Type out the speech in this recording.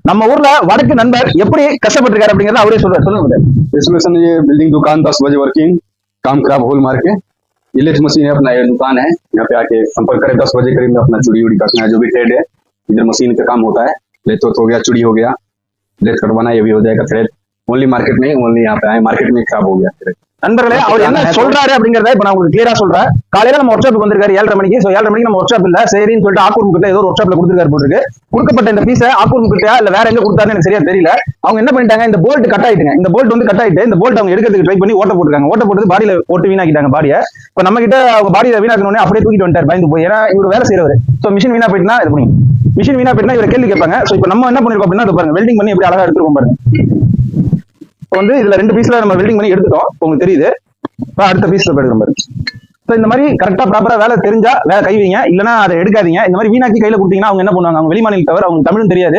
நம்ம ஊர்ல வடக்கு நண்பர் எப்படி கஷ்டப்பட்டிருக்காரு அப்படிங்கறத அவரே சொல்லுங்க। इसमें सर ये बिल्डिंग दुकान 10 बजे वर्किंग, काम खराब होल मार के ये लेथ मशीन है अपना, ये दुकान है, यहाँ पे आके संपर्क करें। 10 बजे करीब में अपना चूड़ी उड़ी काटना है, जो भी ट्रेड है इधर मशीन पे काम होता है। लेथ हो गया, चूड़ी हो गया, लेथ कटवाना ये भी हो जाएगा थ्रेड। ओनली मार्केट में, ओनली यहाँ पे आए मार्केट में खराब हो गया थ्रेड। நண்பர்களே அவர் என்ன சொல்றாரு அப்படிங்கறத இப்ப நான் உங்களுக்கு கிளியரா சொல்றேன்। காலையில நம்ம ஒர்க் ஷாப்புக்கு வந்திருக்காரு 7:30 மணிக்கு। சோ 7:30 மணிக்கு நம்ம ஒர்க் ஷாப் இல்ல சரின்னு சொல்லிட்டு ஆக்கூர் முக்கிட்ட ஏதோ ஒரு ஒர்க் ஷாப்ல கொடுத்துருக்காரு போட்டுருக்கு। கொடுக்கப்பட்ட இந்த பீஸை ஆக்கூர் முக்கிட்டா இல்ல வேற எங்க கொடுத்தாருன்னு எனக்கு சரியா தெரியல। அவங்க என்ன பண்ணிட்டாங்க, இந்த போல்ட் கட் ஆயிட்டுங்க, இந்த போல்ட் வந்து கட் ஆயிட்டு இந்த போல்ட் அவங்க எடுக்கிறதுக்கு ட்ரை பண்ணி ஓட்ட போட்டுருக்காங்க। ஓட்ட போட்டு பாடியில போட்டு வீணாக்கிட்டாங்க பாடியை। இப்ப நம்ம கிட்ட அவங்க பாடியை வீணாக்கணும்னே அப்படியே தூக்கிட்டு வந்துட்டார் பயந்து போய், ஏன்னா இவர் வேலை செய்யறவர்। சோ மிஷின் வீணா போயிட்டுனா இது பண்ணி மிஷின் வீணா போயிட்டுனா இவரை கேள்வி கேட்பாங்க। சோ இப்ப நம்ம என்ன பண்ணிருக்கோம் அப்படின்னா பாருங்க, வெல்டிங் பண்ணி எப்படி அழகா எடுத்துருக்கோம் பாருங்க। இப்போ வந்து இதுல 2 பீஸ்ல நம்ம வெல்டிங் பண்ணி எடுத்துட்டோம், உங்களுக்கு தெரியுது। அடுத்த பீஸ்ல போயிடுறோம் பாருங்க। இந்த மாதிரி கரெக்டா ப்ராப்பரா வேலை தெரிஞ்சா வேலை கை வைங்க, இல்லைன்னா அதை எடுக்காதீங்க। இந்த மாதிரி வீணாக்கி கையில கொடுத்தீங்கன்னா அவங்க என்ன பண்ணுவாங்க, அவங்க வெளிமாநிலத்தவர், அவங்க தமிழும் தெரியாது।